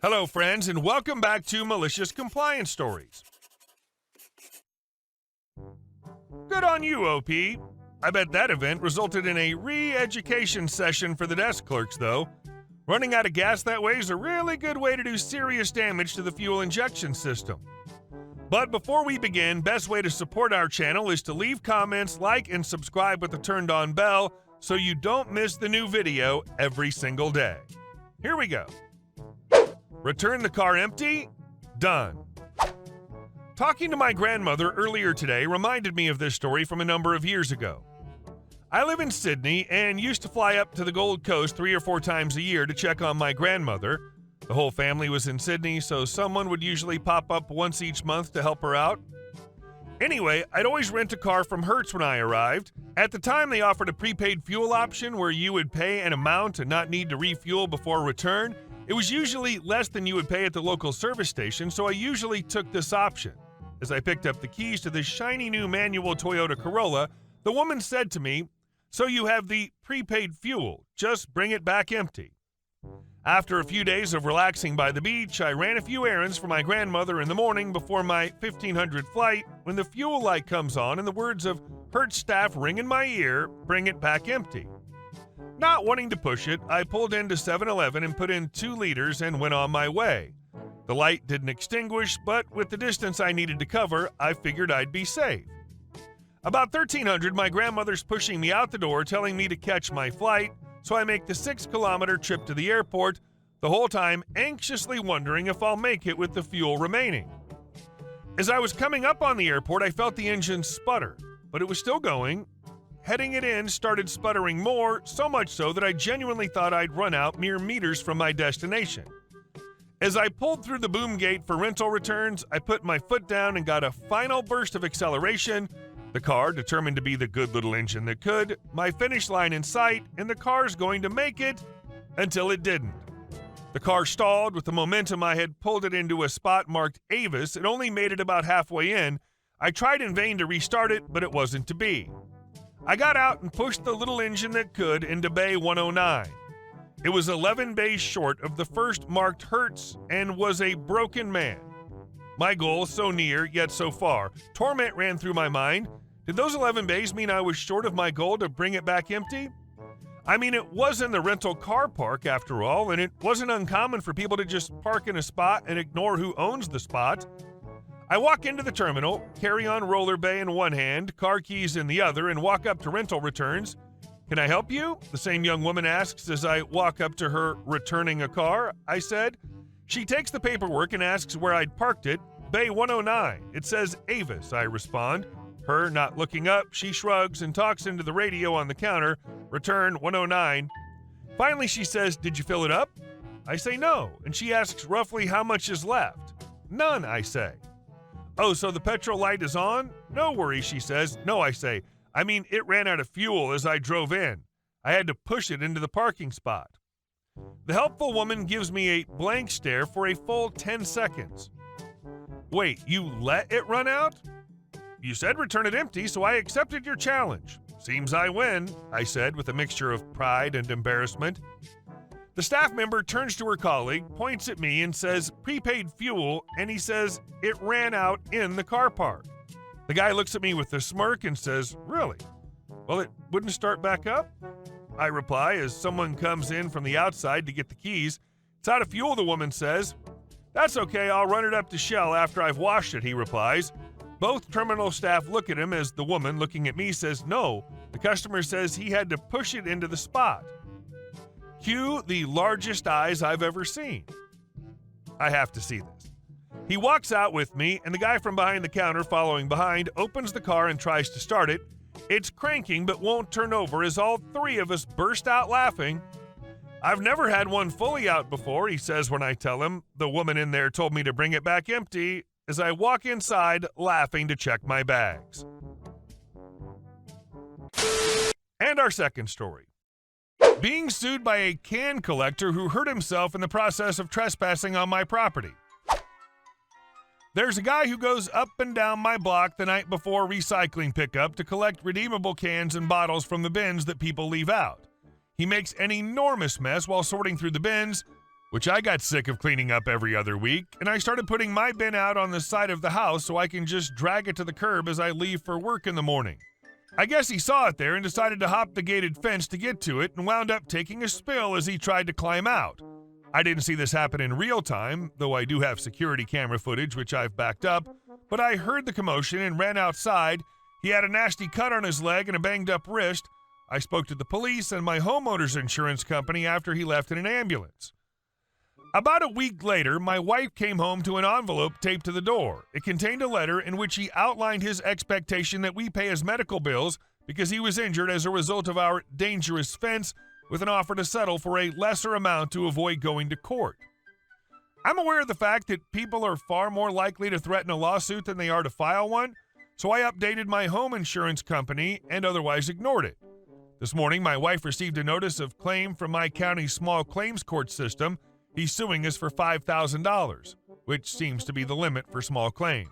Hello, friends, and welcome back to Malicious Compliance Stories. Good on you, OP. I bet that event resulted in a re-education session for the desk clerks, though. Running out of gas that way is a really good way to do serious damage to the fuel injection system. But before we begin, best way to support our channel is to leave comments, like, and subscribe with the turned-on bell so you don't miss the new video every single day. Here we go. Return the car empty? Done. Talking to my grandmother earlier today reminded me of this story from a number of years ago. I live in Sydney and used to fly up to the Gold Coast 3 or 4 times a year to check on my grandmother. The whole family was in Sydney, so someone would usually pop up once each month to help her out. Anyway, I'd always rent a car from Hertz when I arrived. At the time, they offered a prepaid fuel option where you would pay an amount and not need to refuel before return. It was usually less than you would pay at the local service station, so I usually took this option. As I picked up the keys to this shiny new manual Toyota Corolla, the woman said to me, "So you have the prepaid fuel, just bring it back empty." After a few days of relaxing by the beach, I ran a few errands for my grandmother in the morning before my 1500 flight when the fuel light comes on and the words of Hertz staff ring in my ear, "Bring it back empty." Not wanting to push it, I pulled into 7-Eleven and put in 2 liters and went on my way. The light didn't extinguish, but with the distance I needed to cover, I figured I'd be safe. About 1300, my grandmother's pushing me out the door, telling me to catch my flight, so I make the 6-kilometer trip to the airport, the whole time anxiously wondering if I'll make it with the fuel remaining. As I was coming up on the airport, I felt the engine sputter, but it was still going. Heading it in started sputtering more, so much so that I genuinely thought I'd run out mere meters from my destination. As I pulled through the boom gate for rental returns, I put my foot down and got a final burst of acceleration. The car, determined to be the good little engine that could, my finish line in sight, and the car's going to make it, until it didn't. The car stalled. With the momentum I had pulled it into a spot marked Avis. It only made it about halfway in. I tried in vain to restart it, but it wasn't to be. I got out and pushed the little engine that could into Bay 109. It was 11 bays short of the first marked Hertz and was a broken man. My goal, so near, yet so far. Torment ran through my mind. Did those 11 bays mean I was short of my goal to bring it back empty? I mean, it was in the rental car park after all, and it wasn't uncommon for people to just park in a spot and ignore who owns the spot. I walk into the terminal, carry-on roller bay in one hand, car keys in the other, and walk up to rental returns. "Can I help you?" the same young woman asks as I walk up to her returning a car, I said. She takes the paperwork and asks where I'd parked it. "Bay 109. It says Avis," I respond. Her not looking up, she shrugs and talks into the radio on the counter. "Return 109. Finally, she says, "Did you fill it up?" I say no, and she asks roughly how much is left. "None," I say. "Oh, so the petrol light is on?" "No worries," she says. "No," I say. "I mean, it ran out of fuel as I drove in. I had to push it into the parking spot." The helpful woman gives me a blank stare for a full 10 seconds. "Wait, you let it run out?" "You said return it empty, so I accepted your challenge." "Seems I win," I said with a mixture of pride and embarrassment. The staff member turns to her colleague, points at me, and says, "Prepaid fuel," and he says, "It ran out in the car park." The guy looks at me with a smirk and says, "Really? Well, it wouldn't start back up?" I reply as someone comes in from the outside to get the keys. "It's out of fuel," the woman says. "That's okay, I'll run it up to Shell after I've washed it," he replies. Both terminal staff look at him as the woman, looking at me, says, "No, the customer says he had to push it into the spot." Cue the largest eyes I've ever seen. I have to see this. He walks out with me, and the guy from behind the counter following behind opens the car and tries to start it. It's cranking but won't turn over as all 3 of us burst out laughing. "I've never had one fully out before," he says when I tell him. "The woman in there told me to bring it back empty," as I walk inside laughing to check my bags. And our second story. Being sued by a can collector who hurt himself in the process of trespassing on my property. There's a guy who goes up and down my block the night before recycling pickup to collect redeemable cans and bottles from the bins that people leave out. He makes an enormous mess while sorting through the bins. which I got sick of cleaning up every other week, and I started putting my bin out on the side of the house so I can just drag it to the curb as I leave for work in the morning. I guess he saw it there and decided to hop the gated fence to get to it and wound up taking a spill as he tried to climb out. I didn't see this happen in real time, though I do have security camera footage which I've backed up, but I heard the commotion and ran outside. He had a nasty cut on his leg and a banged up wrist. I spoke to the police and my homeowner's insurance company after he left in an ambulance. About a week later, my wife came home to an envelope taped to the door. It contained a letter in which he outlined his expectation that we pay his medical bills because he was injured as a result of our dangerous fence, with an offer to settle for a lesser amount to avoid going to court. I'm aware of the fact that people are far more likely to threaten a lawsuit than they are to file one, so I updated my home insurance company and otherwise ignored it. This morning, my wife received a notice of claim from my county's small claims court system. He's suing us for $5,000, which seems to be the limit for small claims.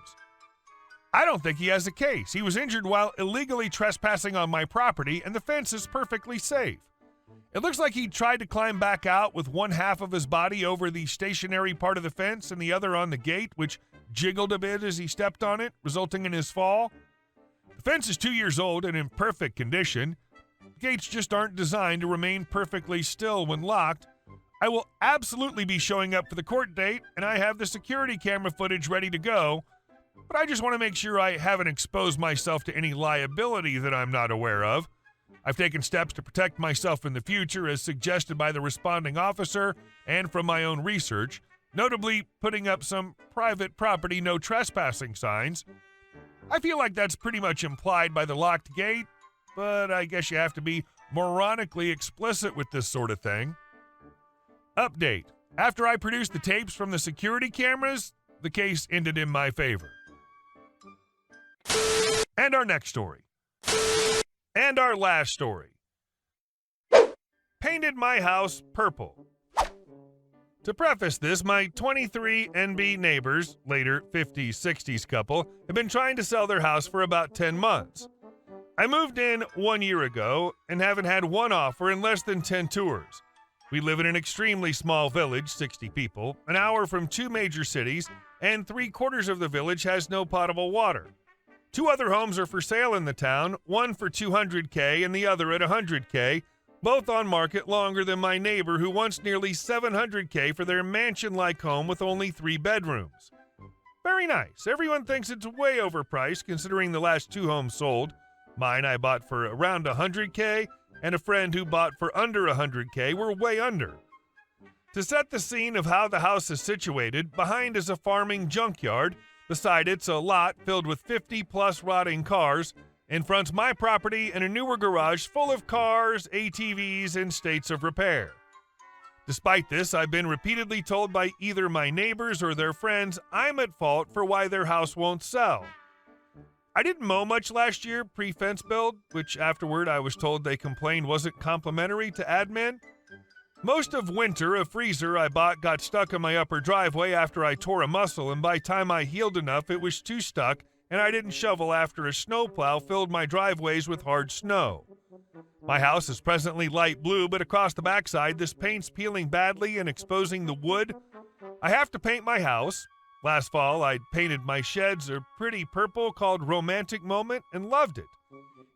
I don't think he has a case. He was injured while illegally trespassing on my property, and the fence is perfectly safe. It looks like he tried to climb back out with one half of his body over the stationary part of the fence and the other on the gate, which jiggled a bit as he stepped on it, resulting in his fall. The fence is 2 years old and in perfect condition. The gates just aren't designed to remain perfectly still when locked. I will absolutely be showing up for the court date, and I have the security camera footage ready to go, but I just want to make sure I haven't exposed myself to any liability that I'm not aware of. I've taken steps to protect myself in the future as suggested by the responding officer and from my own research, notably putting up some private property no trespassing signs. I feel like that's pretty much implied by the locked gate, but I guess you have to be moronically explicit with this sort of thing. Update. After I produced the tapes from the security cameras, the case ended in my favor. And our next story. And our last story. Painted my house purple. To preface this, my 23 NB neighbors, later 50s, 60s couple, have been trying to sell their house for about 10 months. I moved in 1 year ago and haven't had one offer in less than 10 tours. We live in an extremely small village, 60 people, an hour from 2 major cities, and 3/4 of the village has no potable water. 2 other homes are for sale in the town, one for $200K and the other at $100K, both on market longer than my neighbor who wants nearly $700K for their mansion-like home with only 3 bedrooms. Very nice. Everyone thinks it's way overpriced considering the last 2 homes sold. Mine I bought for around $100K, and a friend who bought for under $100K were way under. To set the scene of how the house is situated, behind is a farming junkyard. Beside it's a lot filled with 50-plus rotting cars. In front's my property and a newer garage full of cars, ATVs, in states of repair. Despite this, I've been repeatedly told by either my neighbors or their friends I'm at fault for why their house won't sell. I didn't mow much last year pre-fence build, which afterward I was told they complained wasn't complimentary to admin. Most of winter, a freezer I bought got stuck in my upper driveway after I tore a muscle, and by the time I healed enough, it was too stuck, and I didn't shovel after a snowplow filled my driveways with hard snow. My house is presently light blue, but across the backside, this paint's peeling badly and exposing the wood. I have to paint my house. Last fall, I painted my sheds a pretty purple called Romantic Moment and loved it.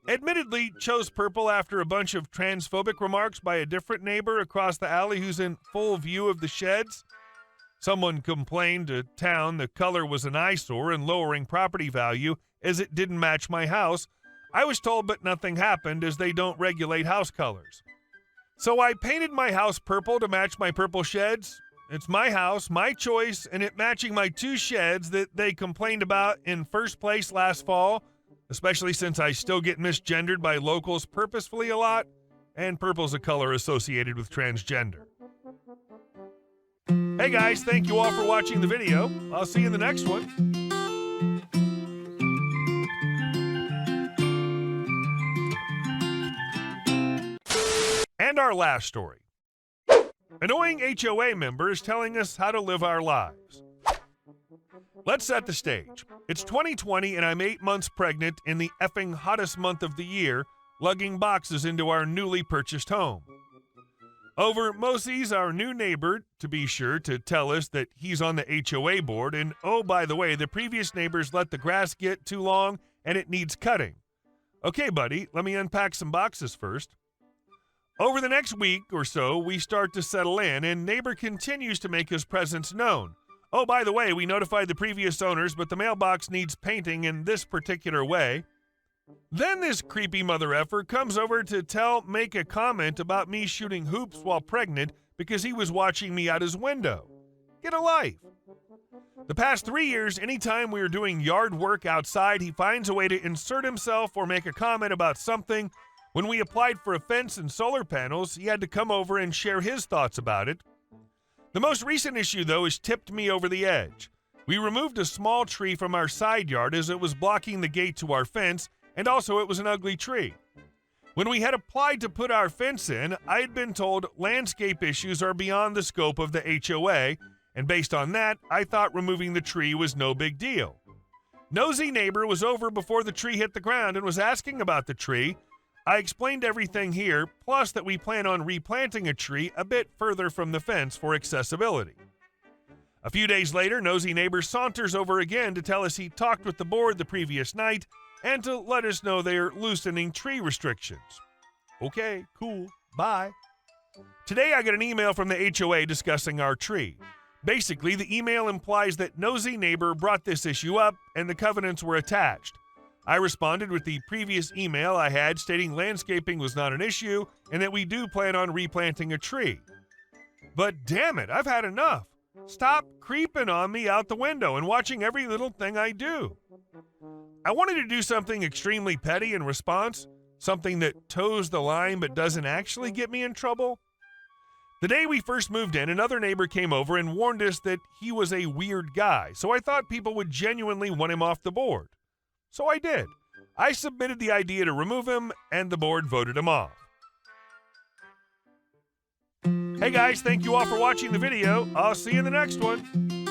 Admittedly, chose purple after a bunch of transphobic remarks by a different neighbor across the alley who's in full view of the sheds. Someone complained to town the color was an eyesore and lowering property value as it didn't match my house. I was told but nothing happened as they don't regulate house colors. So I painted my house purple to match my purple sheds. It's my house, my choice, and it matching my 2 sheds that they complained about in first place last fall, especially since I still get misgendered by locals purposefully a lot, and purple's a color associated with transgender. Hey guys, thank you all for watching the video. I'll see you in the next one. And our last story. Annoying HOA members telling us how to live our lives. Let's set the stage. It's 2020 and I'm 8 months pregnant in the effing hottest month of the year, lugging boxes into our newly purchased home. Over Mosey's our new neighbor, to be sure, to tell us that he's on the HOA board, and oh, by the way, the previous neighbors let the grass get too long and it needs cutting. Okay, buddy, let me unpack some boxes first. Over the next week or so, we start to settle in, and neighbor continues to make his presence known. Oh, by the way, we notified the previous owners, but the mailbox needs painting in this particular way. Then this creepy mother effer comes over to make a comment about me shooting hoops while pregnant because he was watching me out his window. Get a life. The past 3 years, anytime we are doing yard work outside, he finds a way to insert himself or make a comment about something. When we applied for a fence and solar panels, he had to come over and share his thoughts about it. The most recent issue, though, has tipped me over the edge. We removed a small tree from our side yard as it was blocking the gate to our fence, and also it was an ugly tree. When we had applied to put our fence in, I had been told landscape issues are beyond the scope of the HOA, and based on that, I thought removing the tree was no big deal. Nosy neighbor was over before the tree hit the ground and was asking about the tree. I explained everything here, plus that we plan on replanting a tree a bit further from the fence for accessibility. A few days later, nosy neighbor saunters over again to tell us he talked with the board the previous night and to let us know they're loosening tree restrictions. Okay, cool, bye. Today I get an email from the HOA discussing our tree. Basically, the email implies that nosy neighbor brought this issue up and the covenants were attached. I responded with the previous email I had stating landscaping was not an issue and that we do plan on replanting a tree. But damn it, I've had enough. Stop creeping on me out the window and watching every little thing I do. I wanted to do something extremely petty in response, something that toes the line but doesn't actually get me in trouble. The day we first moved in, another neighbor came over and warned us that he was a weird guy, so I thought people would genuinely want him off the board. So I did. I submitted the idea to remove him, and the board voted him off. Hey guys, thank you all for watching the video. I'll see you in the next one.